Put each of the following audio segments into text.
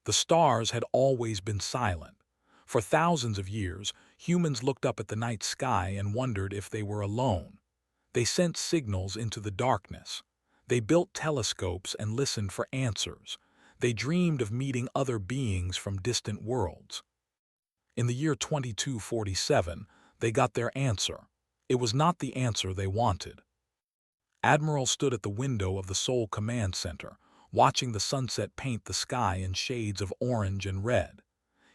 The stars had always been silent. For thousands of years, humans looked up at the night sky and wondered if they were alone. They sent signals into the darkness. They built telescopes and listened for answers. They dreamed of meeting other beings from distant worlds. In the year 2247, they got their answer. It was not the answer they wanted. Admiral stood at the window of the Sol Command Center, watching the sunset paint the sky in shades of orange and red.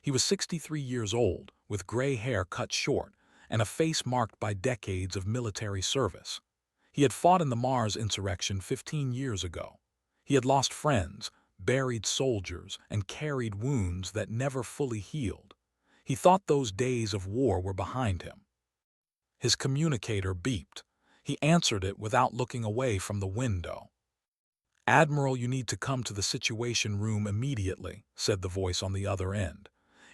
He was 63 years old, with gray hair cut short, and a face marked by decades of military service. He had fought in the Mars insurrection 15 years ago. He had lost friends, buried soldiers, and carried wounds that never fully healed. He thought those days of war were behind him. His communicator beeped. He answered it without looking away from the window. "Admiral, you need to come to the Situation Room immediately," said the voice on the other end.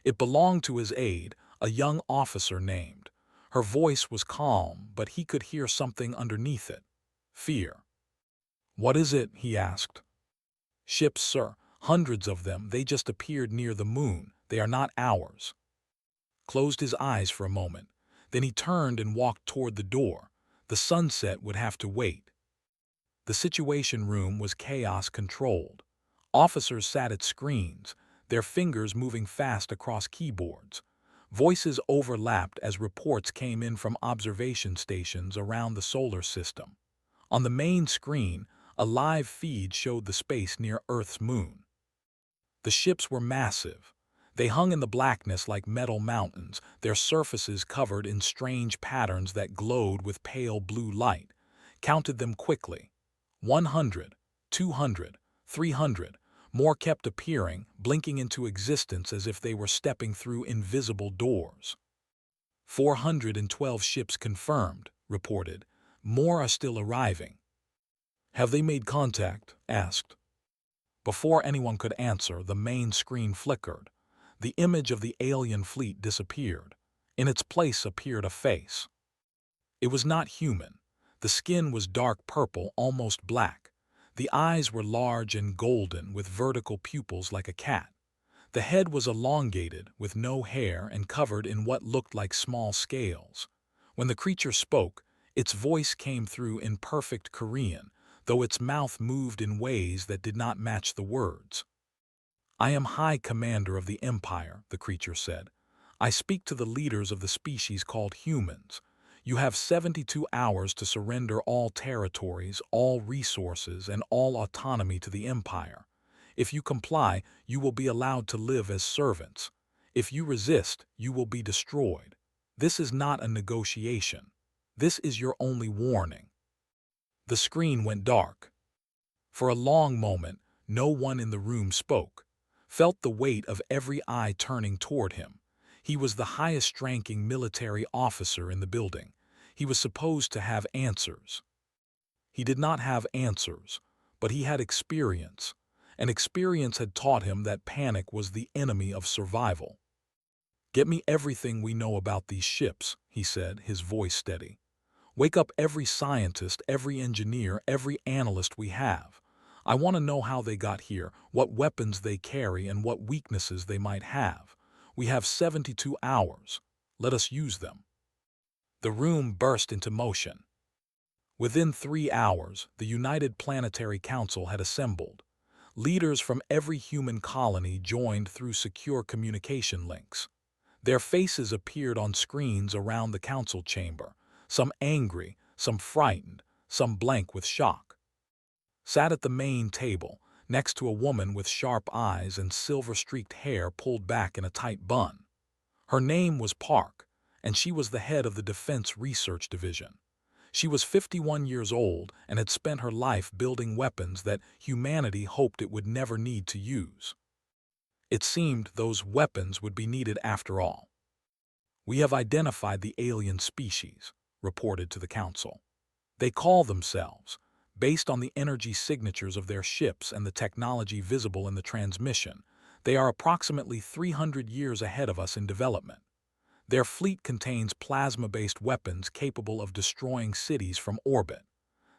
It belonged to his aide, a young officer named. Her voice was calm, but he could hear something underneath it. Fear. "What is it?" he asked. "Ships, sir. Hundreds of them. They just appeared near the moon. They are not ours." Closed his eyes for a moment. Then he turned and walked toward the door. The sunset would have to wait. The Situation Room was chaos-controlled. Officers sat at screens, their fingers moving fast across keyboards. Voices overlapped as reports came in from observation stations around the solar system. On the main screen, a live feed showed the space near Earth's moon. The ships were massive. They hung in the blackness like metal mountains, their surfaces covered in strange patterns that glowed with pale blue light. Counted them quickly. 100, 200, 300. More kept appearing, blinking into existence as if they were stepping through invisible doors. 412 ships confirmed, reported. More are still arriving. "Have they made contact?" asked. Before anyone could answer, the main screen flickered. The image of the alien fleet disappeared. In its place appeared a face. It was not human. The skin was dark purple, almost black. The eyes were large and golden, with vertical pupils like a cat. The head was elongated, with no hair and covered in what looked like small scales. When the creature spoke, its voice came through in perfect Korean, though its mouth moved in ways that did not match the words. "I am High Commander of the Empire," the creature said. "I speak to the leaders of the species called humans. You have 72 hours to surrender all territories, all resources, and all autonomy to the Empire. If you comply, you will be allowed to live as servants. If you resist, you will be destroyed. This is not a negotiation. This is your only warning." The screen went dark. For a long moment, no one in the room spoke. Felt the weight of every eye turning toward him. He was the highest-ranking military officer in the building. He was supposed to have answers. He did not have answers, but he had experience, and experience had taught him that panic was the enemy of survival. "Get me everything we know about these ships," he said, his voice steady. "Wake up every scientist, every engineer, every analyst we have. I want to know how they got here, what weapons they carry, and what weaknesses they might have. We have 72 hours. Let us use them." The room burst into motion. Within 3 hours, the United Planetary Council had assembled. Leaders from every human colony joined through secure communication links. Their faces appeared on screens around the council chamber, some angry, some frightened, some blank with shock. Sat at the main table, next to a woman with sharp eyes and silver-streaked hair pulled back in a tight bun. Her name was Park, and she was the head of the Defense Research Division. She was 51 years old and had spent her life building weapons that humanity hoped it would never need to use. It seemed those weapons would be needed after all. "We have identified the alien species," reported to the council. "They call themselves, based on the energy signatures of their ships and the technology visible in the transmission, they are approximately 300 years ahead of us in development. Their fleet contains plasma-based weapons capable of destroying cities from orbit.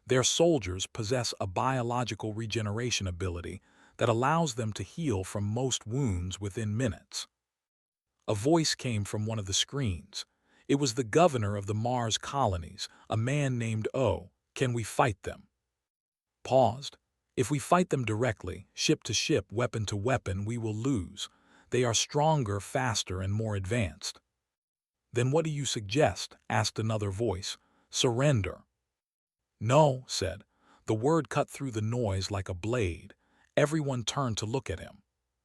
Their soldiers possess a biological regeneration ability that allows them to heal from most wounds within minutes. A voice came from one of the screens. It was the governor of the Mars colonies, a man named O. Can we fight them? Paused. If we fight them directly, ship to ship, weapon to weapon, we will lose. They are stronger, faster, and more advanced. Then what do you suggest? Asked another voice. Surrender. No, said. The word cut through the noise like a blade. Everyone turned to look at him.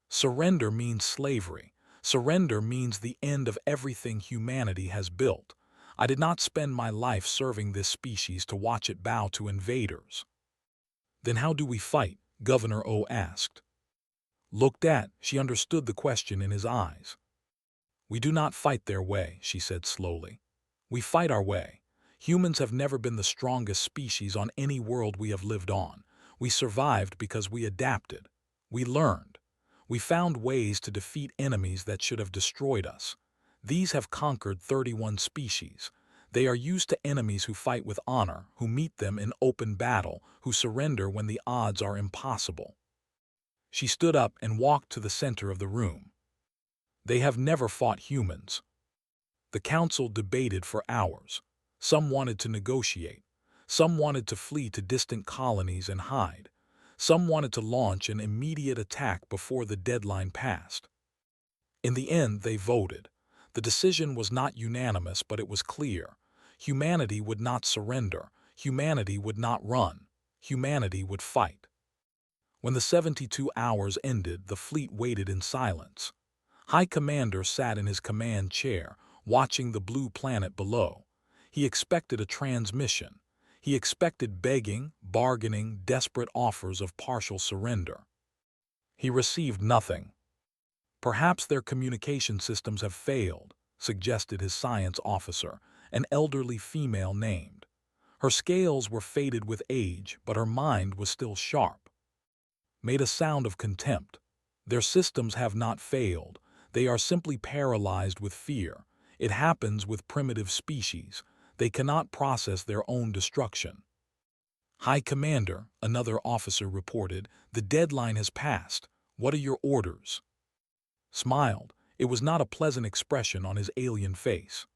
Surrender means slavery. Surrender means the end of everything humanity has built. I did not spend my life serving this species to watch it bow to invaders. Then how do we fight? Governor O asked. Looked at, she understood the question in his eyes. We do not fight their way, she said slowly. We fight our way. Humans have never been the strongest species on any world we have lived on. We survived because we adapted. We learned. We found ways to defeat enemies that should have destroyed us. These have conquered 31 species. They are used to enemies who fight with honor, who meet them in open battle, who surrender when the odds are impossible. She stood up and walked to the center of the room. They have never fought humans. The council debated for hours. Some wanted to negotiate. Some wanted to flee to distant colonies and hide. Some wanted to launch an immediate attack before the deadline passed. In the end, they voted. The decision was not unanimous, but it was clear. Humanity would not surrender. Humanity would not run. Humanity would fight. When the 72 hours ended, the fleet waited in silence. High Commander sat in his command chair, watching the blue planet below. He expected a transmission. He expected begging, bargaining, desperate offers of partial surrender. He received nothing. Perhaps their communication systems have failed, suggested his science officer, an elderly female named. Her scales were faded with age, but her mind was still sharp. Made a sound of contempt. Their systems have not failed. They are simply paralyzed with fear. It happens with primitive species. They cannot process their own destruction. High Commander, another officer reported, the deadline has passed. What are your orders? Smiled. It was not a pleasant expression on his alien face.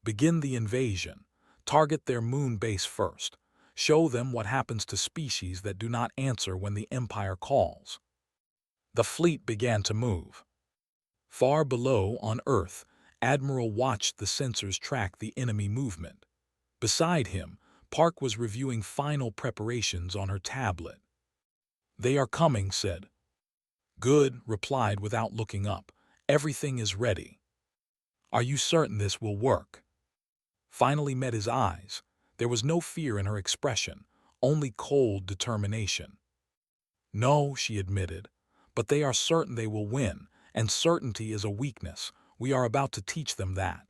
Begin the invasion. Target their moon base first. Show them what happens to species that do not answer when the Empire calls. The fleet began to move. Far below, on Earth, Admiral watched the sensors track the enemy movement. Beside him, Park was reviewing final preparations on her tablet. They are coming, said. Good, replied without looking up. Everything is ready. Are you certain this will work? Finally met his eyes. There was no fear in her expression, only cold determination. No, she admitted, but they are certain they will win, and certainty is a weakness. We are about to teach them that.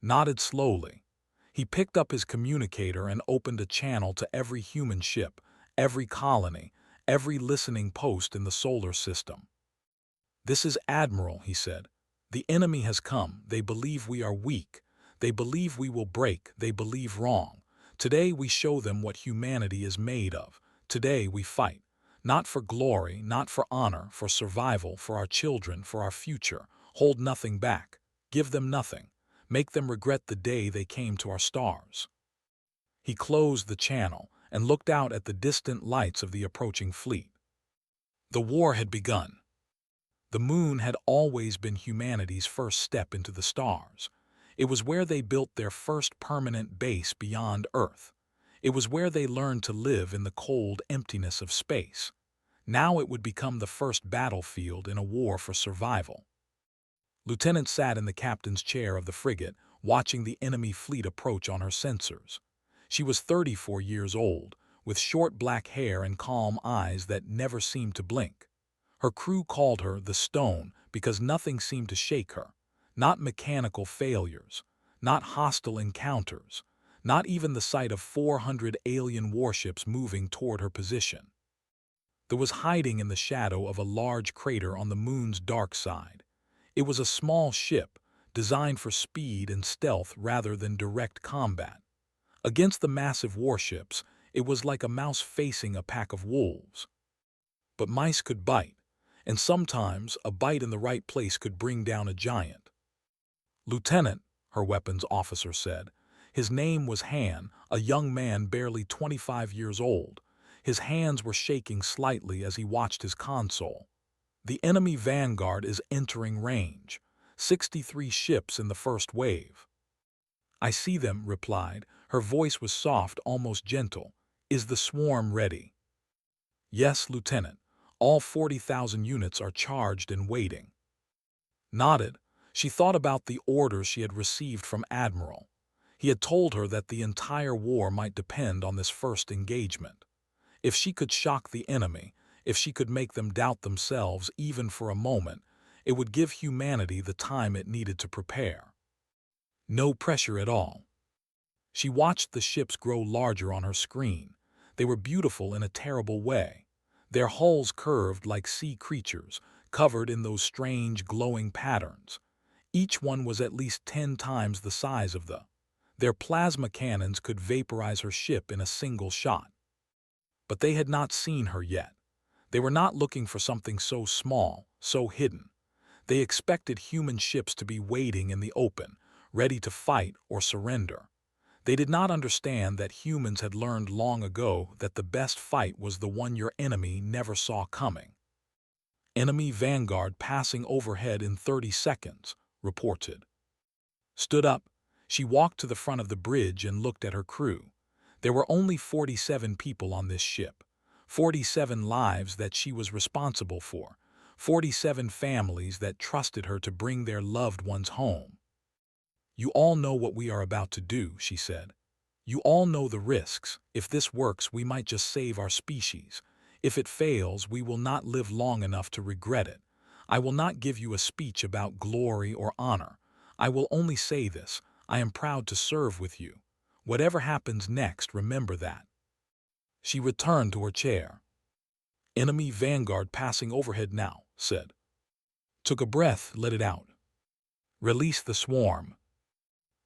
Nodded slowly. He picked up his communicator and opened a channel to every human ship, every colony, every listening post in the solar system. This is Admiral, he said. The enemy has come. They believe we are weak. They believe we will break. They believe wrong. Today we show them what humanity is made of. Today we fight. Not for glory, not for honor, for survival, for our children, for our future. Hold nothing back. Give them nothing. Make them regret the day they came to our stars. He closed the channel and looked out at the distant lights of the approaching fleet. The war had begun. The moon had always been humanity's first step into the stars. It was where they built their first permanent base beyond Earth. It was where they learned to live in the cold emptiness of space. Now it would become the first battlefield in a war for survival. Lieutenant sat in the captain's chair of the frigate, watching the enemy fleet approach on her sensors. She was 34 years old, with short black hair and calm eyes that never seemed to blink. Her crew called her the Stone because nothing seemed to shake her. Not mechanical failures, not hostile encounters, not even the sight of 400 alien warships moving toward her position. There was hiding in the shadow of a large crater on the moon's dark side. It was a small ship, designed for speed and stealth rather than direct combat. Against the massive warships, it was like a mouse facing a pack of wolves. But mice could bite, and sometimes a bite in the right place could bring down a giant. "Lieutenant," her weapons officer said. His name was Han, a young man barely 25 years old. His hands were shaking slightly as he watched his console. "The enemy vanguard is entering range. 63 ships in the first wave." "I see them," replied. Her voice was soft, almost gentle. "Is the swarm ready?" "Yes, Lieutenant. All 40,000 units are charged and waiting." Nodded. She thought about the orders she had received from Admiral. He had told her that the entire war might depend on this first engagement. If she could shock the enemy, if she could make them doubt themselves even for a moment, it would give humanity the time it needed to prepare. No pressure at all. She watched the ships grow larger on her screen. They were beautiful in a terrible way. Their hulls curved like sea creatures, covered in those strange glowing patterns. Each one was at least 10 times the size of the. Their plasma cannons could vaporize her ship in a single shot. But they had not seen her yet. They were not looking for something so small, so hidden. They expected human ships to be waiting in the open, ready to fight or surrender. They did not understand that humans had learned long ago that the best fight was the one your enemy never saw coming. "Enemy vanguard passing overhead in 30 seconds, reported. Stood up, she walked to the front of the bridge and looked at her crew. There were only 47 people on this ship, 47 lives that she was responsible for, 47 families that trusted her to bring their loved ones home. "You all know what we are about to do," she said. "You all know the risks. If this works, we might just save our species. If it fails, we will not live long enough to regret it. I will not give you a speech about glory or honor. I will only say this: I am proud to serve with you. Whatever happens next, remember that." She returned to her chair. "Enemy vanguard passing overhead now," said. Took a breath, let it out. "Release the swarm."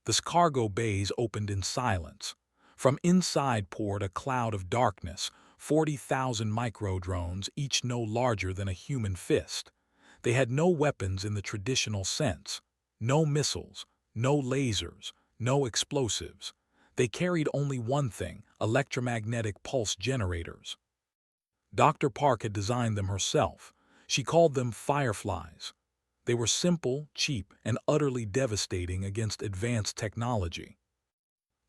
The cargo bays opened in silence. From inside poured a cloud of darkness, 40,000 micro-drones, each no larger than a human fist. They had no weapons in the traditional sense. No missiles, no lasers, no explosives. They carried only one thing: electromagnetic pulse generators. Dr. Park had designed them herself. She called them fireflies. They were simple, cheap, and utterly devastating against advanced technology.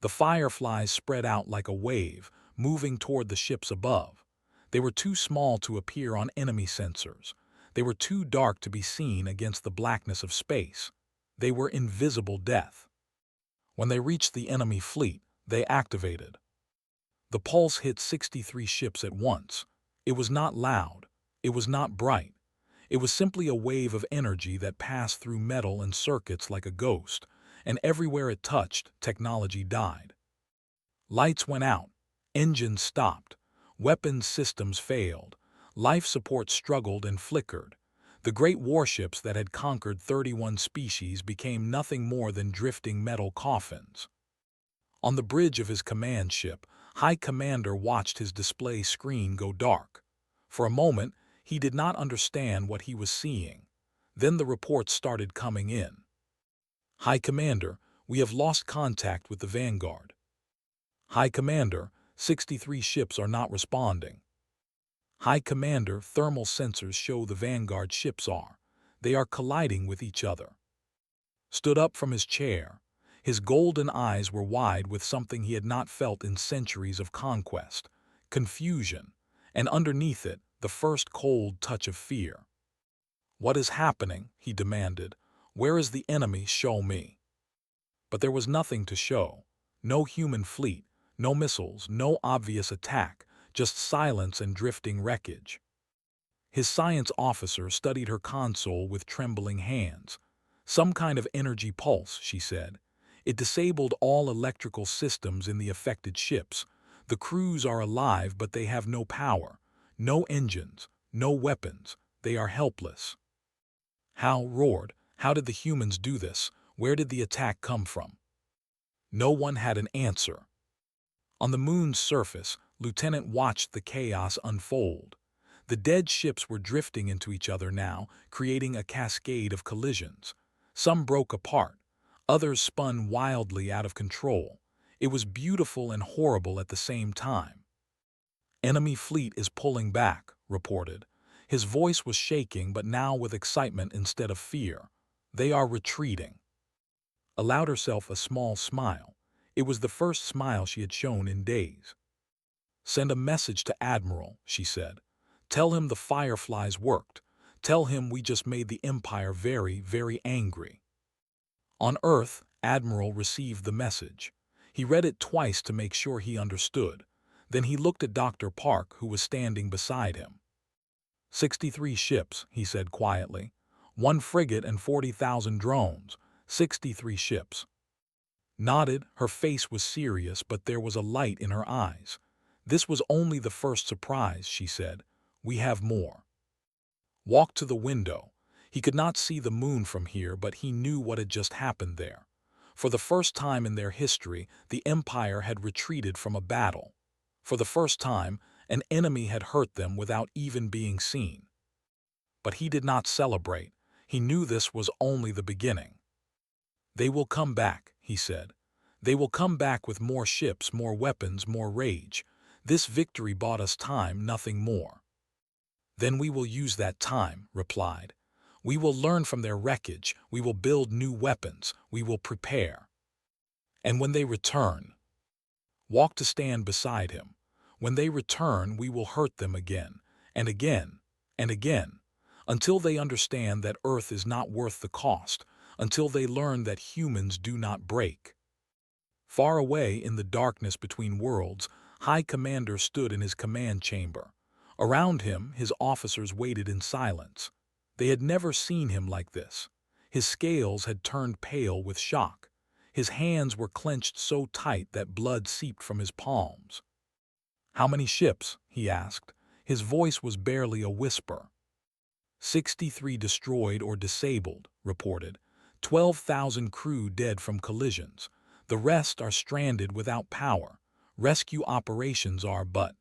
The fireflies spread out like a wave, moving toward the ships above. They were too small to appear on enemy sensors. They were too dark to be seen against the blackness of space. They were invisible death. When they reached the enemy fleet, they activated. The pulse hit 63 ships at once. It was not loud. It was not bright. It was simply a wave of energy that passed through metal and circuits like a ghost, and everywhere it touched, technology died. Lights went out. Engines stopped. Weapons systems failed. Life support struggled and flickered. The great warships that had conquered 31 species became nothing more than drifting metal coffins. On the bridge of his command ship, High Commander watched his display screen go dark. For a moment, he did not understand what he was seeing. Then the reports started coming in. "High Commander, we have lost contact with the Vanguard." "High Commander, 63 ships are not responding." "High Commander, thermal sensors show the Vanguard ships are. They are colliding with each other." Stood up from his chair. His golden eyes were wide with something he had not felt in centuries of conquest: confusion, and underneath it, the first cold touch of fear. "What is happening?" he demanded. "Where is the enemy? Show me." But there was nothing to show. No human fleet, no missiles, no obvious attack, just silence and drifting wreckage. His science officer studied her console with trembling hands. "Some kind of energy pulse," she said. "It disabled all electrical systems in the affected ships. The crews are alive, but they have no power, no engines, no weapons. They are helpless." Hal roared. "How did the humans do this? Where did the attack come from?" No one had an answer. On the moon's surface, Lieutenant watched the chaos unfold. The dead ships were drifting into each other now, creating a cascade of collisions. Some broke apart, others spun wildly out of control. It was beautiful and horrible at the same time. "Enemy fleet is pulling back," reported. His voice was shaking, but now with excitement instead of fear. "They are retreating." Allowed herself a small smile. It was the first smile she had shown in days. "Send a message to Admiral," she said. "Tell him the fireflies worked. Tell him we just made the Empire very, very angry." On Earth, Admiral received the message. He read it twice to make sure he understood. Then he looked at Dr. Park, who was standing beside him. 63 ships, he said quietly. 1 frigate and 40,000 drones. 63 ships. Nodded, her face was serious, but there was a light in her eyes. "This was only the first surprise," she said. "We have more." Walked to the window. He could not see the moon from here, but he knew what had just happened there. For the first time in their history, the Empire had retreated from a battle. For the first time, an enemy had hurt them without even being seen. But he did not celebrate. He knew this was only the beginning. "They will come back," he said. "They will come back with more ships, more weapons, more rage. This victory bought us time, nothing more." "Then we will use that time," replied. "We will learn from their wreckage, we will build new weapons, we will prepare. And when they return," walk to stand beside him, "when they return we will hurt them again, and again, and again, until they understand that Earth is not worth the cost, until they learn that humans do not break." Far away in the darkness between worlds, High Commander stood in his command chamber. Around him, his officers waited in silence. They had never seen him like this. His scales had turned pale with shock. His hands were clenched so tight that blood seeped from his palms. "How many ships?" he asked. His voice was barely a whisper. 63 destroyed or disabled, reported. 12,000 crew dead from collisions. The rest are stranded without power. Rescue operations are but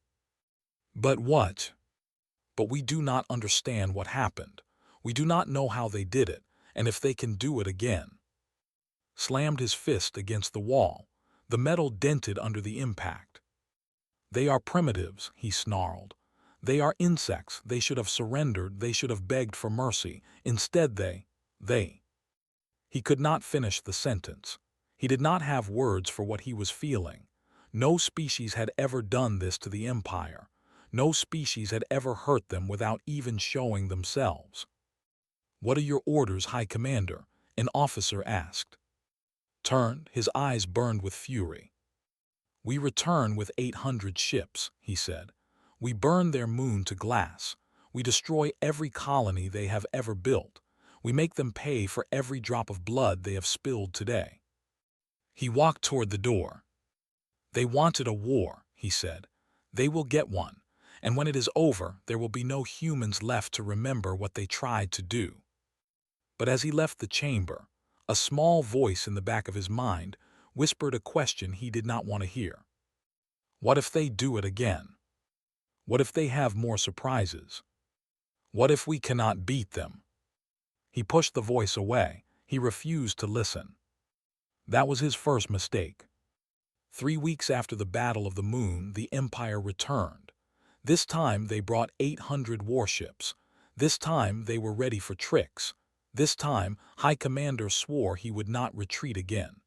what? But we do not understand what happened. We do not know how they did it, and if they can do it again." Slammed his fist against the wall. The metal dented under the impact. "They are primitives," he snarled. "They are insects. They should have surrendered. They should have begged for mercy. Instead they. He could not finish the sentence. He did not have words for what he was feeling. No species had ever done this to the Empire. No species had ever hurt them without even showing themselves. "What are your orders, High Commander?" an officer asked. Turned, his eyes burned with fury. "We return with 800 ships," he said. "We burn their moon to glass. We destroy every colony they have ever built. We make them pay for every drop of blood they have spilled today." He walked toward the door. "They wanted a war," he said. "They will get one. And when it is over, there will be no humans left to remember what they tried to do." But as he left the chamber, a small voice in the back of his mind whispered a question he did not want to hear. What if they do it again? What if they have more surprises? What if we cannot beat them? He pushed the voice away. He refused to listen. That was his first mistake. 3 weeks after the Battle of the Moon, the Empire returned. This time they brought 800 warships. This time they were ready for tricks. This time High Commander swore he would not retreat again.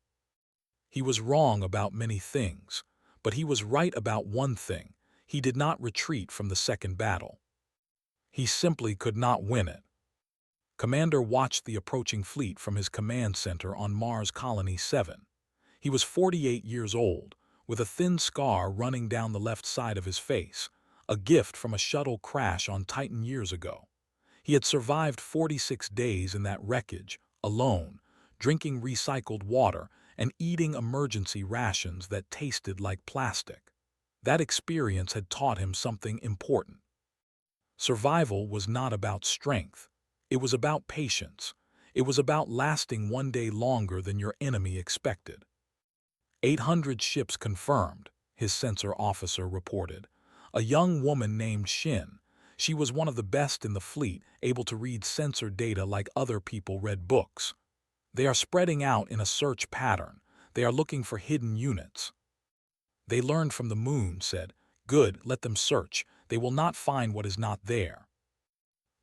He was wrong about many things, but he was right about one thing. He did not retreat from the second battle. He simply could not win it. Commander watched the approaching fleet from his command center on Mars Colony 7. He was 48 years old, with a thin scar running down the left side of his face, a gift from a shuttle crash on Titan years ago. He had survived 46 days in that wreckage, alone, drinking recycled water and eating emergency rations that tasted like plastic. That experience had taught him something important. Survival was not about strength. It was about patience. It was about lasting one day longer than your enemy expected. 800 ships confirmed, his sensor officer reported. A young woman named Shin. She was one of the best in the fleet, able to read sensor data like other people read books. They are spreading out in a search pattern. They are looking for hidden units. They learned from the moon, said, "Good, let them search. They will not find what is not there."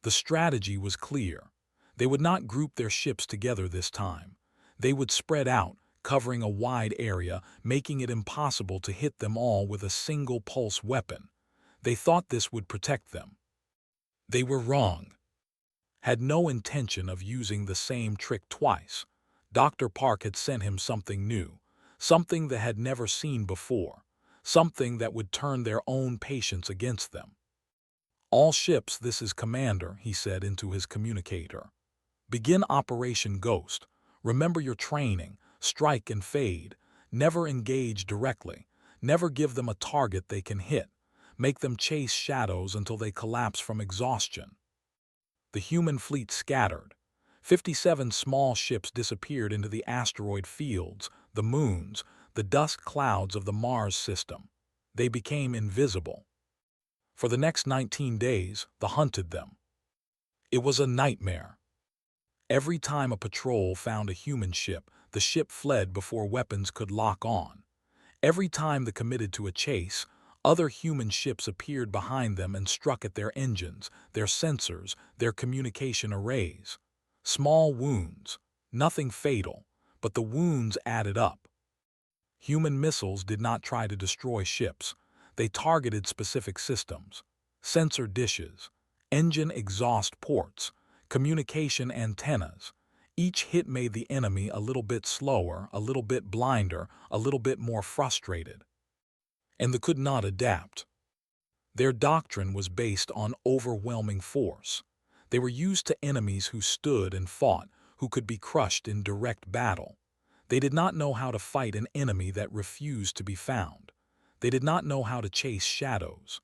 The strategy was clear. They would not group their ships together this time. They would spread out, covering a wide area, making it impossible to hit them all with a single pulse weapon. They thought this would protect them. They were wrong. Had no intention of using the same trick twice. Dr. Park had sent him something new, something they had never seen before, something that would turn their own patience against them. "All ships, this is Commander," he said into his communicator. "Begin Operation Ghost. Remember your training, strike and fade. Never engage directly. Never give them a target they can hit. Make them chase shadows until they collapse from exhaustion." The human fleet scattered. 57 small ships disappeared into the asteroid fields, the moons, the dust clouds of the Mars system. They became invisible. For the next 19 days, the hunted them. It was a nightmare. Every time a patrol found a human ship, the ship fled before weapons could lock on. Every time they committed to a chase, other human ships appeared behind them and struck at their engines, their sensors, their communication arrays. Small wounds, nothing fatal, but the wounds added up. Human missiles did not try to destroy ships. They targeted specific systems, sensor dishes, engine exhaust ports, communication antennas. Each hit made the enemy a little bit slower, a little bit blinder, a little bit more frustrated. And they could not adapt. Their doctrine was based on overwhelming force. They were used to enemies who stood and fought, who could be crushed in direct battle. They did not know how to fight an enemy that refused to be found. They did not know how to chase shadows.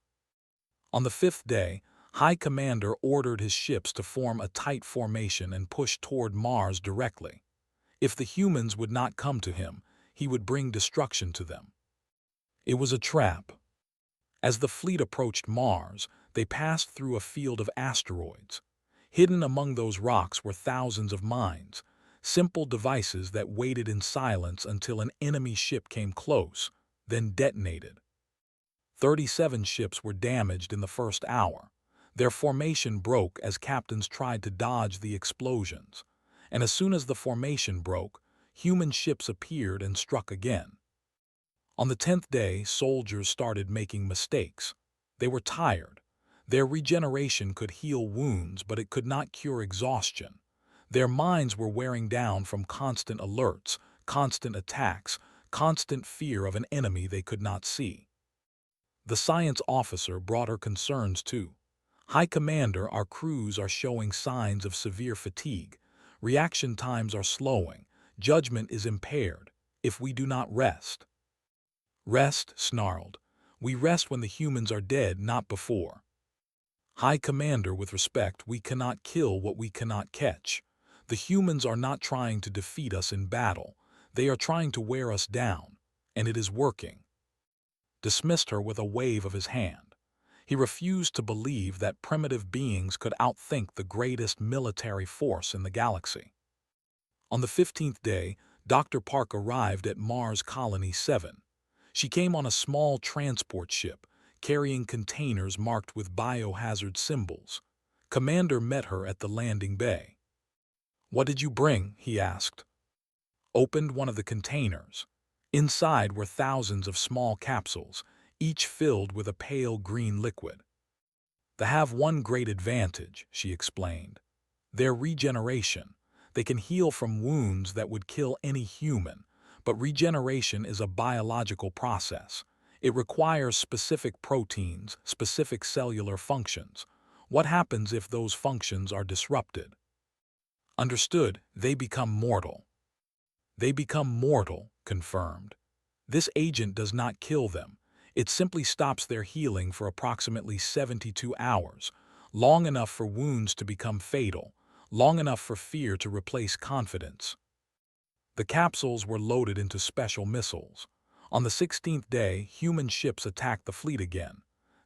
On the 5th day, High Commander ordered his ships to form a tight formation and push toward Mars directly. If the humans would not come to him, he would bring destruction to them. It was a trap. As the fleet approached Mars, they passed through a field of asteroids. Hidden among those rocks were thousands of mines, simple devices that waited in silence until an enemy ship came close, then detonated. 37 ships were damaged in the first hour. Their formation broke as captains tried to dodge the explosions. And as soon as the formation broke, human ships appeared and struck again. On the 10th day, soldiers started making mistakes. They were tired. Their regeneration could heal wounds, but it could not cure exhaustion. Their minds were wearing down from constant alerts, constant attacks, constant fear of an enemy they could not see. The science officer brought her concerns too. "High Commander, our crews are showing signs of severe fatigue. Reaction times are slowing. Judgment is impaired. If we do not rest." "Rest," snarled. "We rest when the humans are dead, not before." "High Commander, with respect, we cannot kill what we cannot catch. The humans are not trying to defeat us in battle. They are trying to wear us down, and it is working." Dismissed her with a wave of his hand. He refused to believe that primitive beings could outthink the greatest military force in the galaxy. On the 15th day, Dr. Park arrived at Mars Colony 7. She came on a small transport ship, carrying containers marked with biohazard symbols. Commander met her at the landing bay. "What did you bring?" he asked. Opened one of the containers. Inside were thousands of small capsules, each filled with a pale green liquid. "They have one great advantage," she explained. "Their regeneration. They can heal from wounds that would kill any human, but regeneration is a biological process. It requires specific proteins, specific cellular functions. What happens if those functions are disrupted?" "Understood, they become mortal." "They become mortal," confirmed. "This agent does not kill them. It simply stops their healing for approximately 72 hours, long enough for wounds to become fatal, long enough for fear to replace confidence." The capsules were loaded into special missiles. On the 16th day, human ships attacked the fleet again.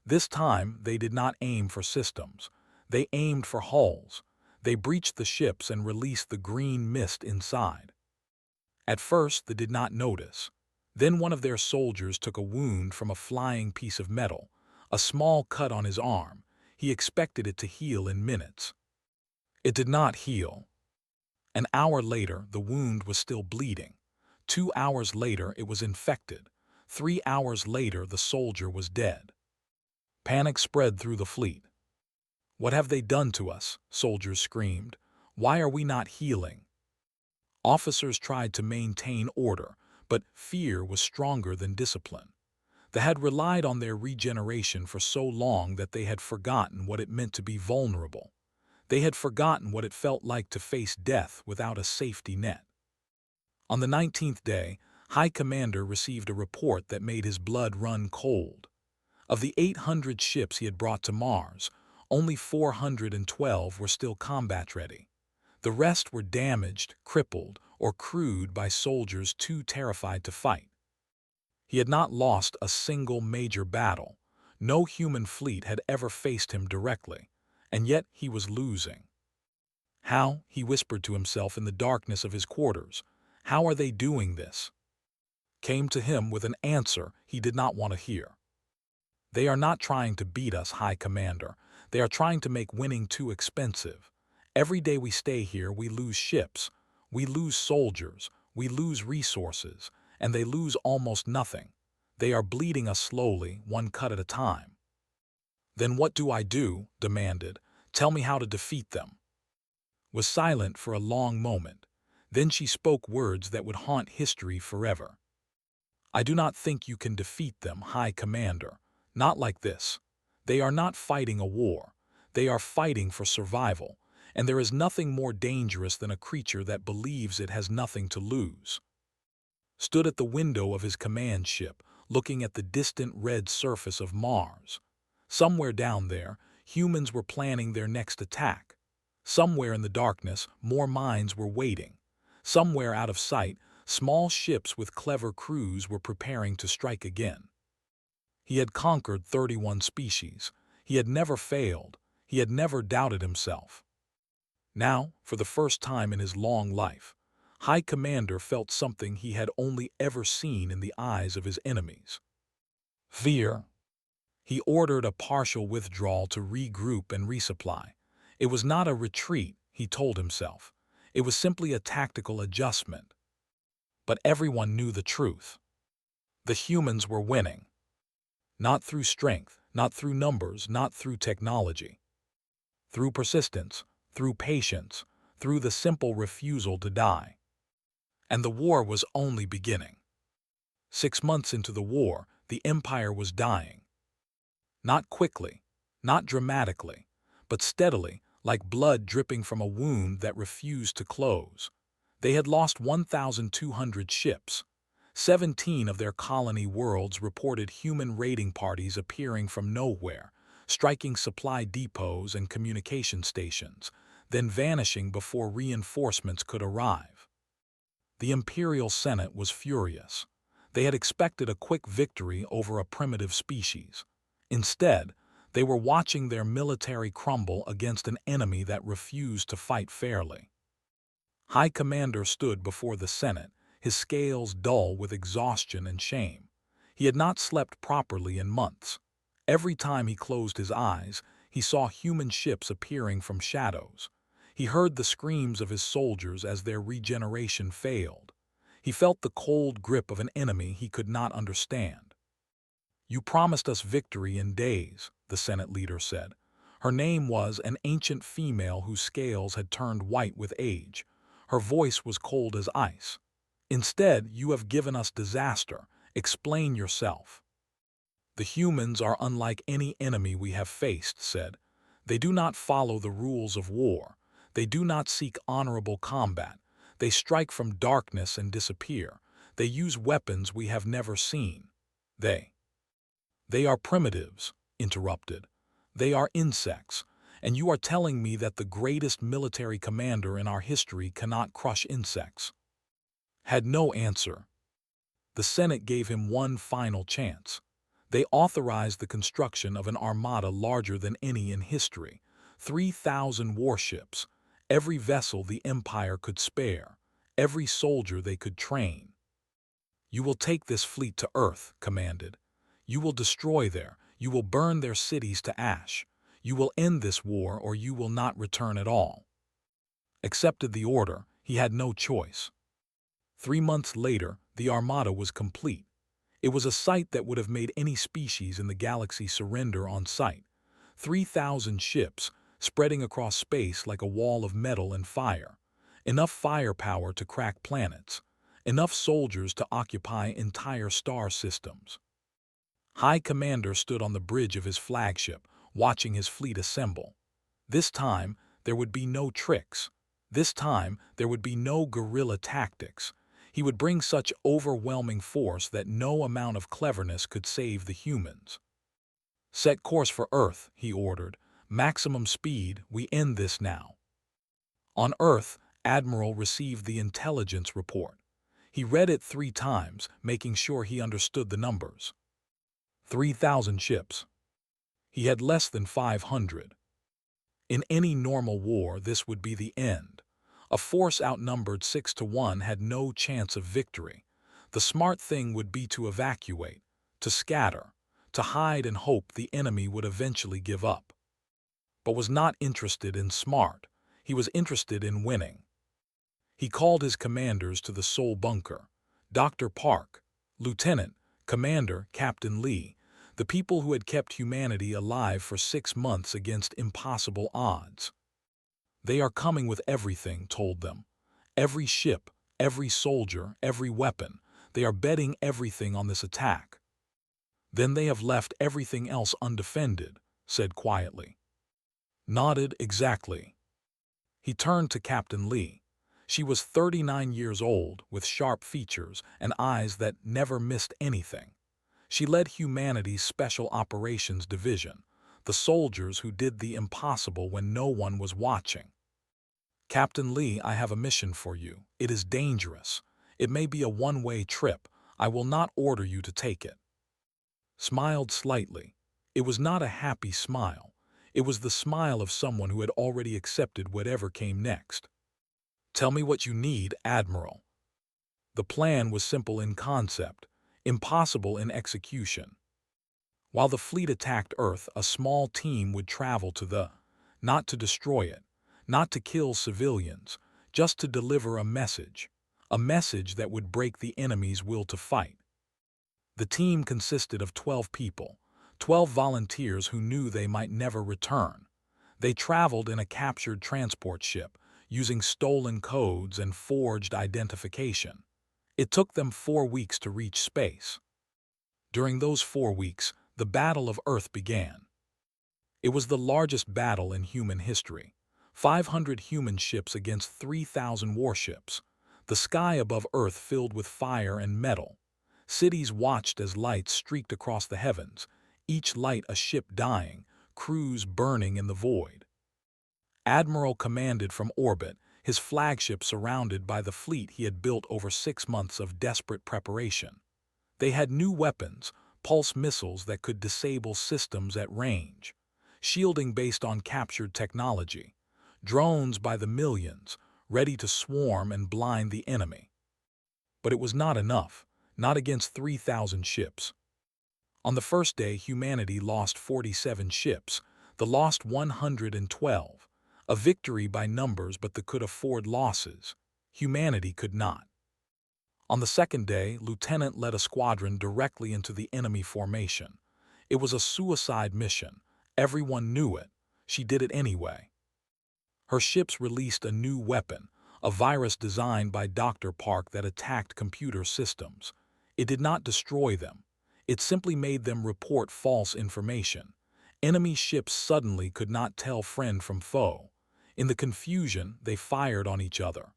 This time, they did not aim for systems. They aimed for hulls. They breached the ships and released the green mist inside. At first, they did not notice. Then one of their soldiers took a wound from a flying piece of metal, a small cut on his arm. He expected it to heal in minutes. It did not heal. An hour later, the wound was still bleeding. 2 hours later, it was infected. 3 hours later, the soldier was dead. Panic spread through the fleet. "What have they done to us?" soldiers screamed. "Why are we not healing?" Officers tried to maintain order, but fear was stronger than discipline. They had relied on their regeneration for so long that they had forgotten what it meant to be vulnerable. They had forgotten what it felt like to face death without a safety net. On the 19th day, High Commander received a report that made his blood run cold. Of the 800 ships he had brought to Mars, only 412 were still combat-ready. The rest were damaged, crippled, or crewed by soldiers too terrified to fight. He had not lost a single major battle. No human fleet had ever faced him directly, and yet he was losing. How, he whispered to himself in the darkness of his quarters, how are they doing this? Came to him with an answer he did not want to hear. They are not trying to beat us, High Commander. They are trying to make winning too expensive. Every day we stay here, we lose ships, we lose soldiers, we lose resources, and they lose almost nothing. They are bleeding us slowly, one cut at a time. "Then what do I do?" demanded. "Tell me how to defeat them." Was silent for a long moment. Then she spoke words that would haunt history forever. "I do not think you can defeat them, High Commander. Not like this. They are not fighting a war. They are fighting for survival, and there is nothing more dangerous than a creature that believes it has nothing to lose." Stood at the window of his command ship, looking at the distant red surface of Mars. Somewhere down there, humans were planning their next attack. Somewhere in the darkness, more minds were waiting. Somewhere out of sight, small ships with clever crews were preparing to strike again. He had conquered 31 species. He had never failed. He had never doubted himself. Now, for the first time in his long life, High Commander felt something he had only ever seen in the eyes of his enemies. Fear. He ordered a partial withdrawal to regroup and resupply. It was not a retreat, he told himself. It was simply a tactical adjustment. But everyone knew the truth. The humans were winning. Not through strength, not through numbers, not through technology. Through persistence, through patience, through the simple refusal to die. And the war was only beginning. 6 months into the war, the Empire was dying. Not quickly, not dramatically, but steadily, like blood dripping from a wound that refused to close. They had lost 1,200 ships. 17 of their colony worlds reported human raiding parties appearing from nowhere, striking supply depots and communication stations, then vanishing before reinforcements could arrive. The Imperial Senate was furious. They had expected a quick victory over a primitive species. Instead, they were watching their military crumble against an enemy that refused to fight fairly. High Commander stood before the Senate, his scales dull with exhaustion and shame. He had not slept properly in months. Every time he closed his eyes, he saw human ships appearing from shadows. He heard the screams of his soldiers as their regeneration failed. He felt the cold grip of an enemy he could not understand. "You promised us victory in days," the Senate leader said. Her name was an ancient female whose scales had turned white with age. Her voice was cold as ice. "Instead, you have given us disaster. Explain yourself." "The humans are unlike any enemy we have faced," said. "They do not follow the rules of war. They do not seek honorable combat. They strike from darkness and disappear. They use weapons we have never seen. They are primitives," interrupted. "They are insects. And you are telling me that the greatest military commander in our history cannot crush insects?" Had no answer. The Senate gave him one final chance. They authorized the construction of an armada larger than any in history, 3,000 warships, every vessel the Empire could spare, every soldier they could train. "You will take this fleet to Earth," commanded. "You will destroy you will burn their cities to ash. You will end this war or you will not return at all." Accepted the order, he had no choice. 3 months later, the armada was complete. It was a sight that would have made any species in the galaxy surrender on sight. 3,000 ships, spreading across space like a wall of metal and fire. Enough firepower to crack planets. Enough soldiers to occupy entire star systems. High Commander stood on the bridge of his flagship, watching his fleet assemble. This time, there would be no tricks. This time, there would be no guerrilla tactics. He would bring such overwhelming force that no amount of cleverness could save the humans. "Set course for Earth," he ordered. "Maximum speed, we end this now." On Earth, Admiral received the intelligence report. He read it 3 times, making sure he understood the numbers. 3,000 ships. He had less than 500. In any normal war, this would be the end. A force outnumbered 6-1 had no chance of victory. The smart thing would be to evacuate, to scatter, to hide and hope the enemy would eventually give up. But was not interested in smart. He was interested in winning. He called his commanders to the Sol bunker. Dr. Park, Lieutenant, Commander, Captain Lee, the people who had kept humanity alive for 6 months against impossible odds. "They are coming with everything," told them. "Every ship, every soldier, every weapon. They are betting everything on this attack." "Then they have left everything else undefended," said quietly. Nodded exactly. He turned to Captain Lee. She was 39 years old, with sharp features and eyes that never missed anything. She led humanity's Special Operations Division, the soldiers who did the impossible when no one was watching. "Captain Lee, I have a mission for you. It is dangerous. It may be a one-way trip. I will not order you to take it." Smiled slightly. It was not a happy smile. It was the smile of someone who had already accepted whatever came next. "Tell me what you need, Admiral." The plan was simple in concept, impossible in execution. While the fleet attacked Earth, a small team would travel to not to destroy it, not to kill civilians, just to deliver a message that would break the enemy's will to fight. The team consisted of 12 people, 12 volunteers who knew they might never return. They traveled in a captured transport ship, using stolen codes and forged identification. It took them 4 weeks to reach space. During those 4 weeks, the Battle of Earth began. It was the largest battle in human history. 500 human ships against 3,000 warships. The sky above Earth filled with fire and metal. Cities watched as lights streaked across the heavens, each light a ship dying, crews burning in the void. Admiral commanded from orbit, his flagship surrounded by the fleet he had built over 6 months of desperate preparation. They had new weapons, pulse missiles that could disable systems at range, shielding based on captured technology, drones by the millions, ready to swarm and blind the enemy. But it was not enough, not against 3,000 ships. On the first day, humanity lost 47 ships, the lost 112. A victory by numbers, but that could afford losses. Humanity could not. On the second day, Lieutenant led a squadron directly into the enemy formation. It was a suicide mission. Everyone knew it. She did it anyway. Her ships released a new weapon, a virus designed by Dr. Park that attacked computer systems. It did not destroy them. It simply made them report false information. Enemy ships suddenly could not tell friend from foe. In the confusion, they fired on each other.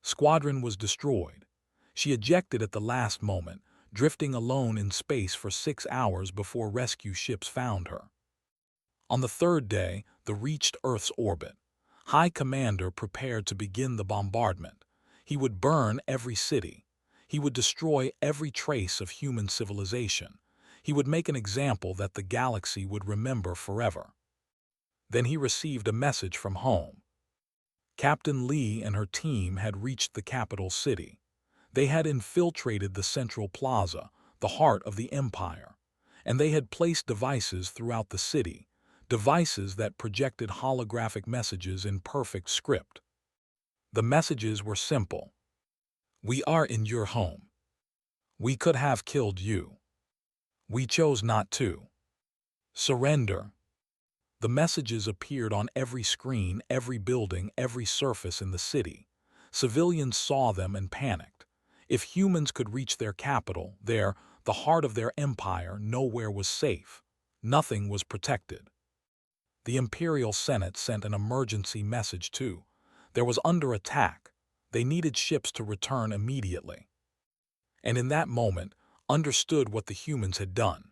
Squadron was destroyed. She ejected at the last moment, drifting alone in space for 6 hours before rescue ships found her. On the third day, they reached Earth's orbit. High Commander prepared to begin the bombardment. He would burn every city. He would destroy every trace of human civilization. He would make an example that the galaxy would remember forever. Then he received a message from home. Captain Lee and her team had reached the capital city. They had infiltrated the central plaza, the heart of the empire, and they had placed devices throughout the city, devices that projected holographic messages in perfect script. The messages were simple. We are in your home. We could have killed you. We chose not to. Surrender. The messages appeared on every screen, every building, every surface in the city. Civilians saw them and panicked. If humans could reach their capital, the heart of their empire, nowhere was safe. Nothing was protected. The Imperial Senate sent an emergency message too. There was under attack. They needed ships to return immediately. And in that moment, understood what the humans had done.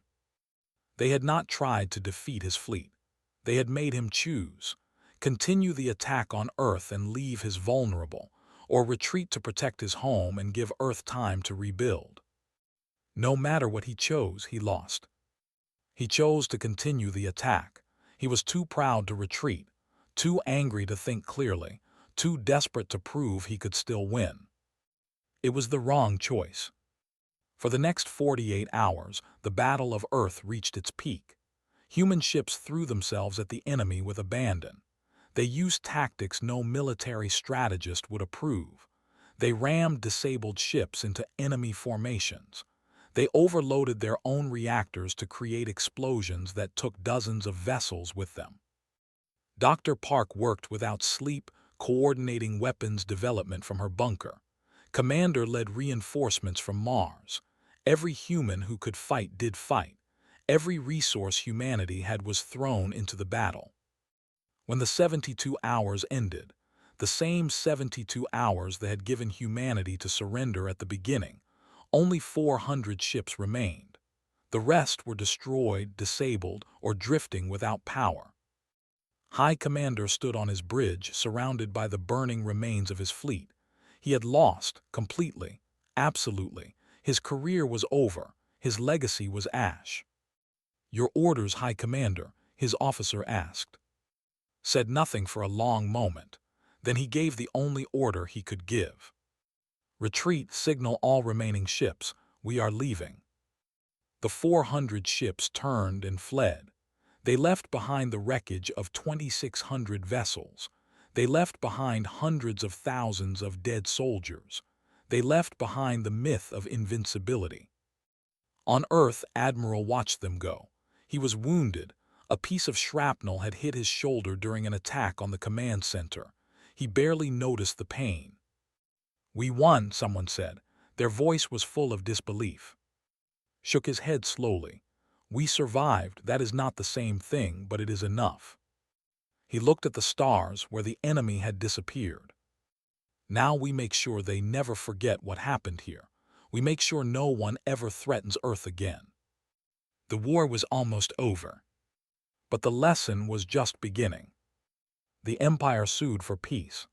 They had not tried to defeat his fleet. They had made him choose. Continue the attack on Earth and leave his vulnerable, or retreat to protect his home and give Earth time to rebuild. No matter what he chose, he lost. He chose to continue the attack. He was too proud to retreat, too angry to think clearly, too desperate to prove he could still win. It was the wrong choice. For the next 48 hours, the Battle of Earth reached its peak. Human ships threw themselves at the enemy with abandon. They used tactics no military strategist would approve. They rammed disabled ships into enemy formations. They overloaded their own reactors to create explosions that took dozens of vessels with them. Dr. Park worked without sleep, coordinating weapons development from her bunker. Commander led reinforcements from Mars. Every human who could fight did fight. Every resource humanity had was thrown into the battle. When the 72 hours ended, the same 72 hours that had given humanity to surrender at the beginning, only 400 ships remained. The rest were destroyed, disabled, or drifting without power. High Commander stood on his bridge, surrounded by the burning remains of his fleet. He had lost, completely, absolutely. His career was over. His legacy was ash. "Your orders, High Commander," his officer asked. Said nothing for a long moment. Then he gave the only order he could give. "Retreat, signal all remaining ships. We are leaving." The 400 ships turned and fled. They left behind the wreckage of 2,600 vessels. They left behind hundreds of thousands of dead soldiers. They left behind the myth of invincibility. On Earth, Admiral watched them go. He was wounded. A piece of shrapnel had hit his shoulder during an attack on the command center. He barely noticed the pain. "We won," someone said. Their voice was full of disbelief. Shook his head slowly. "We survived. That is not the same thing, but it is enough." He looked at the stars where the enemy had disappeared. "Now we make sure they never forget what happened here. We make sure no one ever threatens Earth again." The war was almost over. But the lesson was just beginning. The Empire sued for peace.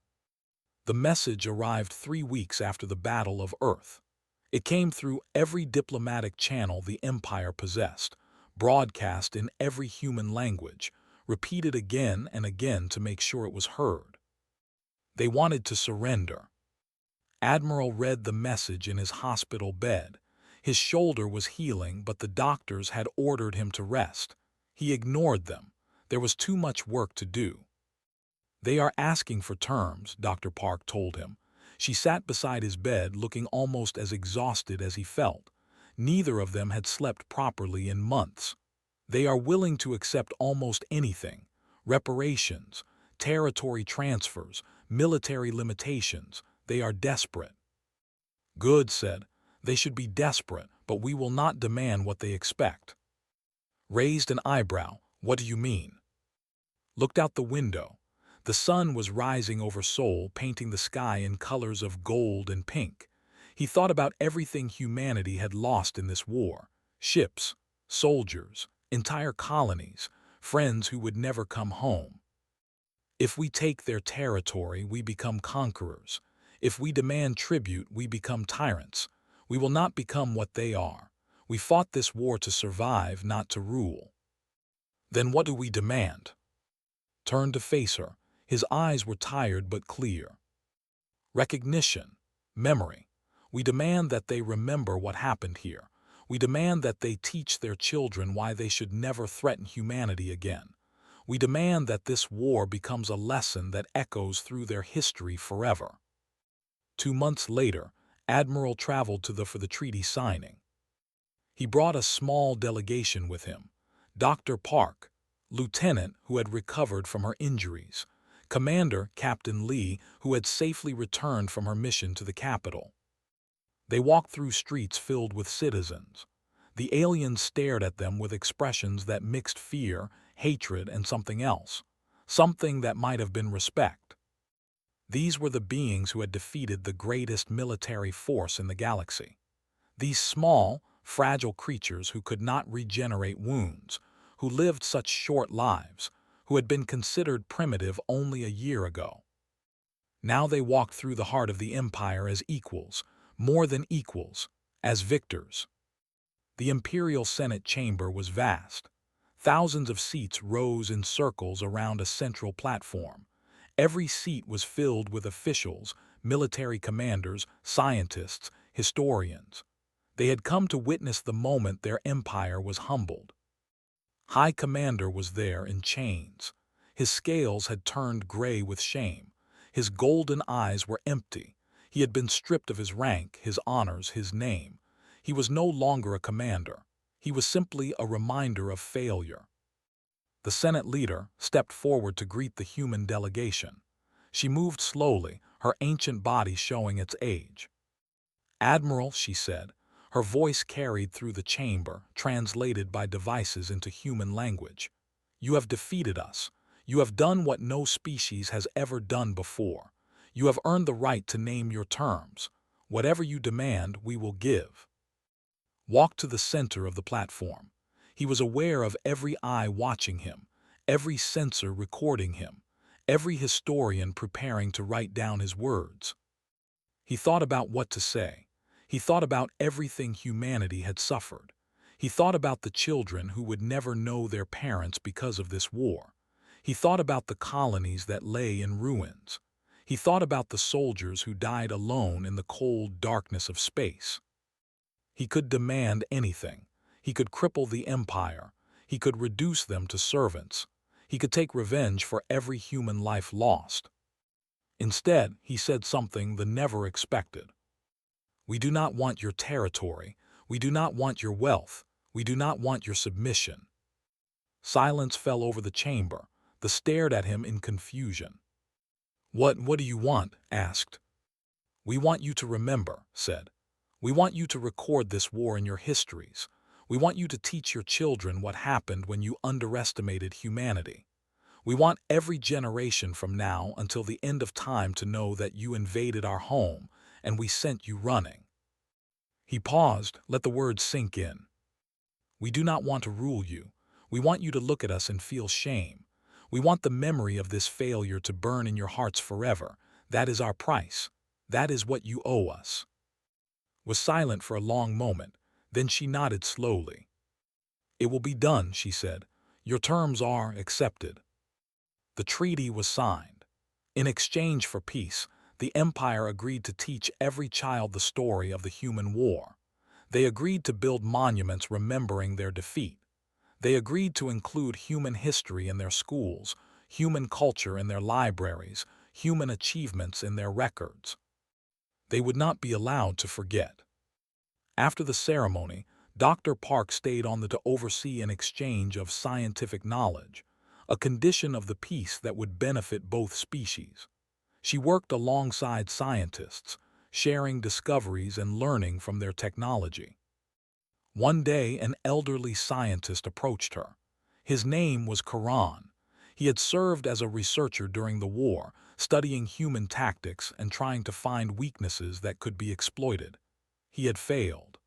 The message arrived 3 weeks after the Battle of Earth. It came through every diplomatic channel the Empire possessed, broadcast in every human language, repeated again and again to make sure it was heard. They wanted to surrender. Admiral read the message in his hospital bed. His shoulder was healing, but the doctors had ordered him to rest. He ignored them. There was too much work to do. "They are asking for terms," Dr. Park told him. She sat beside his bed, looking almost as exhausted as he felt. Neither of them had slept properly in months. "They are willing to accept almost anything: reparations, territory transfers, military limitations. They are desperate." "Good," said. "They should be desperate, but we will not demand what they expect." Raised an eyebrow. "What do you mean?" Looked out the window. The sun was rising over Seoul, painting the sky in colors of gold and pink. He thought about everything humanity had lost in this war: ships, soldiers, entire colonies, friends who would never come home. If we take their territory, we become conquerors. If we demand tribute, we become tyrants. We will not become what they are. We fought this war to survive, not to rule. Then what do we demand? Turned to face her. His eyes were tired but clear. Recognition. Memory. We demand that they remember what happened here. We demand that they teach their children why they should never threaten humanity again. We demand that this war becomes a lesson that echoes through their history forever. 2 months later, Admiral traveled for the treaty signing. He brought a small delegation with him. Dr. Park, lieutenant who had recovered from her injuries, Commander Captain Lee, who had safely returned from her mission to the capital. They walked through streets filled with citizens. The aliens stared at them with expressions that mixed fear, hatred, and something else, something that might have been respect. These were the beings who had defeated the greatest military force in the galaxy. These small, fragile creatures who could not regenerate wounds, who lived such short lives, who had been considered primitive only a year ago. Now they walked through the heart of the Empire as equals, more than equals, as victors. The Imperial Senate chamber was vast. Thousands of seats rose in circles around a central platform. Every seat was filled with officials, military commanders, scientists, historians. They had come to witness the moment their empire was humbled. High Commander was there in chains. His scales had turned gray with shame. His golden eyes were empty. He had been stripped of his rank, his honors, his name. He was no longer a commander. He was simply a reminder of failure. The Senate leader stepped forward to greet the human delegation. She moved slowly, her ancient body showing its age. "Admiral," she said, her voice carried through the chamber, translated by devices into human language. "You have defeated us. You have done what no species has ever done before. You have earned the right to name your terms. Whatever you demand, we will give." Walked to the center of the platform. He was aware of every eye watching him, every sensor recording him, every historian preparing to write down his words. He thought about what to say. He thought about everything humanity had suffered. He thought about the children who would never know their parents because of this war. He thought about the colonies that lay in ruins. He thought about the soldiers who died alone in the cold darkness of space. He could demand anything. He could cripple the empire. He could reduce them to servants. He could take revenge for every human life lost. Instead, he said something the never expected. "We do not want your territory. We do not want your wealth. We do not want your submission." Silence fell over the chamber. They stared at him in confusion. What do you want?" asked. "We want you to remember," said. "We want you to record this war in your histories. We want you to teach your children what happened when you underestimated humanity. We want every generation from now until the end of time to know that you invaded our home and we sent you running." He paused, let the words sink in. "We do not want to rule you. We want you to look at us and feel shame. We want the memory of this failure to burn in your hearts forever. That is our price. That is what you owe us." Was silent for a long moment. Then she nodded slowly. "It will be done," she said. "Your terms are accepted." The treaty was signed. In exchange for peace, the Empire agreed to teach every child the story of the human war. They agreed to build monuments remembering their defeat. They agreed to include human history in their schools, human culture in their libraries, human achievements in their records. They would not be allowed to forget. After the ceremony, Dr. Park stayed on to oversee an exchange of scientific knowledge, a condition of the peace that would benefit both species. She worked alongside scientists, sharing discoveries and learning from their technology. One day, an elderly scientist approached her. His name was Karan. He had served as a researcher during the war, studying human tactics and trying to find weaknesses that could be exploited. He had failed.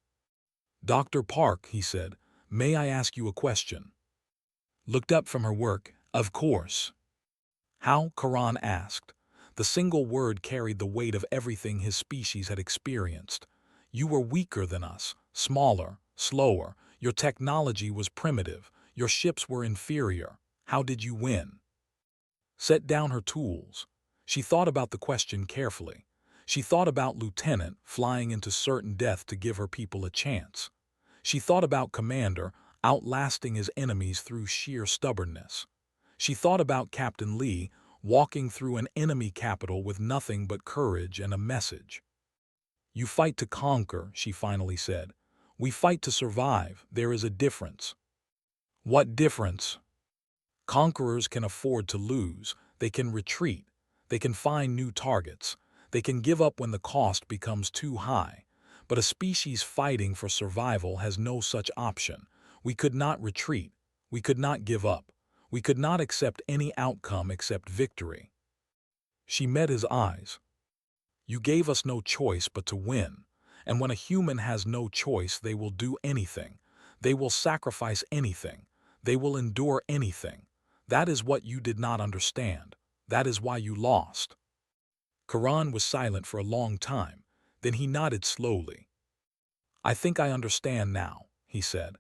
"Dr. Park," he said, "may I ask you a question?" Looked up from her work. "Of course." "How?" Karan asked. The single word carried the weight of everything his species had experienced. "You were weaker than us, smaller, slower, your technology was primitive, your ships were inferior. How did you win? Set down her tools. She thought about the question carefully. She thought about Lieutenant flying into certain death to give her people a chance. She thought about Commander outlasting his enemies through sheer stubbornness. She thought about Captain Lee walking through an enemy capital with nothing but courage and a message. "You fight to conquer," she finally said. "We fight to survive. There is a difference." "What difference?" "Conquerors can afford to lose. They can retreat. They can find new targets. They can give up when the cost becomes too high. But a species fighting for survival has no such option. We could not retreat. We could not give up. We could not accept any outcome except victory." She met his eyes. "You gave us no choice but to win. And when a human has no choice, they will do anything. They will sacrifice anything. They will endure anything. That is what you did not understand. That is why you lost." Karan was silent for a long time. Then he nodded slowly. "I think I understand now," he said.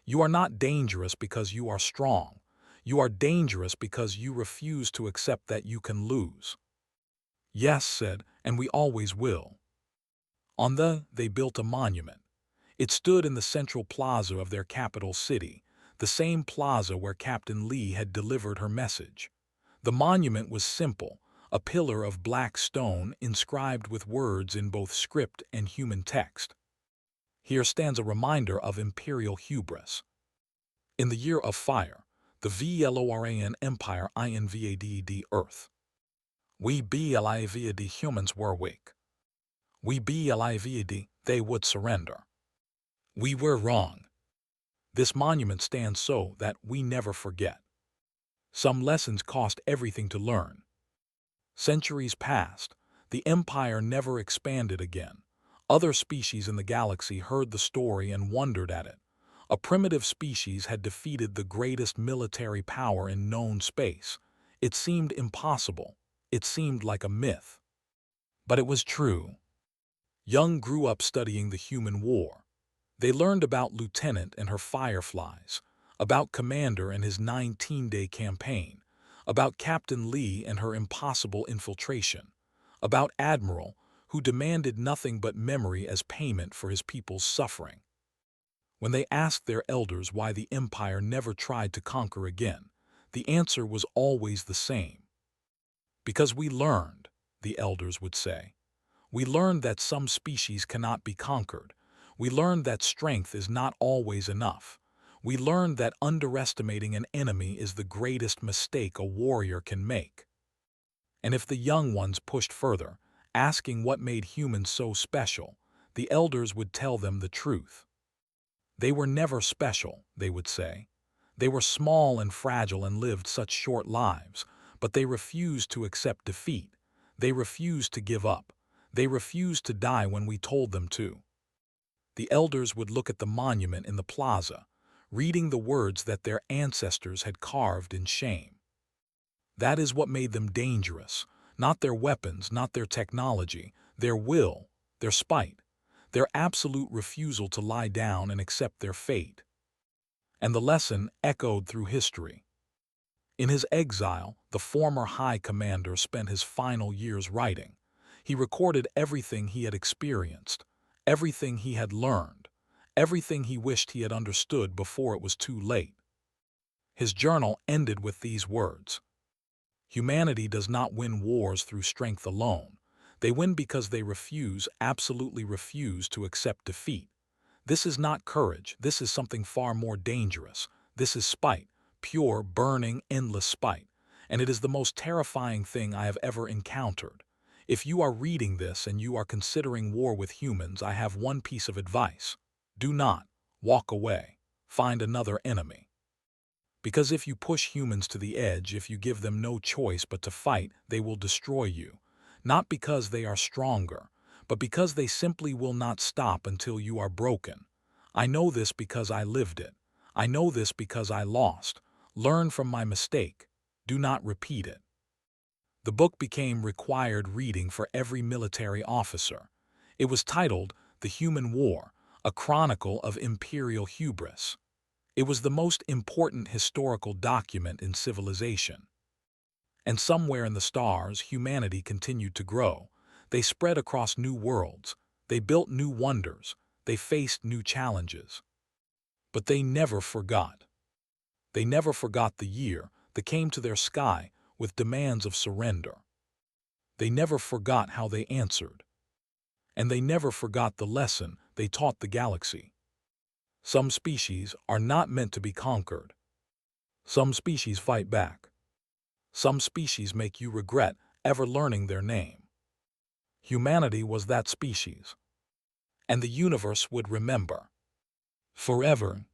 "You are not dangerous because you are strong. You are dangerous because you refuse to accept that you can lose." "Yes," said, "and we always will." They built a monument. It stood in the central plaza of their capital city, the same plaza where Captain Lee had delivered her message. The monument was simple, a pillar of black stone inscribed with words in both script and human text. "Here stands a reminder of imperial hubris. In the year of fire, the VLORAN Empire invaded Earth. We BLIVD humans were weak. We BLIVD they would surrender. We were wrong. This monument stands so that we never forget. Some lessons cost everything to learn. Centuries passed. The Empire never expanded again. Other species in the galaxy heard the story and wondered at it. A primitive species had defeated the greatest military power in known space. It seemed impossible. It seemed like a myth. But it was true. Young grew up studying the human war. They learned about Lieutenant and her fireflies, about Commander and his 19-day campaign, about Captain Lee and her impossible infiltration, about Admiral, who demanded nothing but memory as payment for his people's suffering. When they asked their elders why the Empire never tried to conquer again, the answer was always the same. "Because we learned," the elders would say. "We learned that some species cannot be conquered. We learned that strength is not always enough. We learned that underestimating an enemy is the greatest mistake a warrior can make." And if the young ones pushed further, asking what made humans so special, the elders would tell them the truth. They were never special, they would say. They were small and fragile and lived such short lives, but they refused to accept defeat. They refused to give up. They refused to die when we told them to. The elders would look at the monument in the plaza, reading the words that their ancestors had carved in shame. That is what made them dangerous, not their weapons, not their technology, their will, their spite, their absolute refusal to lie down and accept their fate. And the lesson echoed through history. In his exile, the former High Commander spent his final years writing. He recorded everything he had experienced, everything he had learned, everything he wished he had understood before it was too late. His journal ended with these words: "Humanity does not win wars through strength alone. They win because they refuse, absolutely refuse, to accept defeat. This is not courage. This is something far more dangerous. This is spite, pure, burning, endless spite. And it is the most terrifying thing I have ever encountered. If you are reading this and you are considering war with humans, I have one piece of advice. Do not walk away. Find another enemy. Because if you push humans to the edge, if you give them no choice but to fight, they will destroy you. Not because they are stronger, but because they simply will not stop until you are broken. I know this because I lived it. I know this because I lost. Learn from my mistake. Do not repeat it." The book became required reading for every military officer. It was titled The Human War, a chronicle of imperial hubris. It was the most important historical document in civilization. And somewhere in the stars, humanity continued to grow. They spread across new worlds. They built new wonders. They faced new challenges. But they never forgot. They never forgot the year that came to their sky with demands of surrender. They never forgot how they answered. And they never forgot the lesson they taught the galaxy. Some species are not meant to be conquered. Some species fight back. Some species make you regret ever learning their name. Humanity was that species. And the universe would remember. Forever,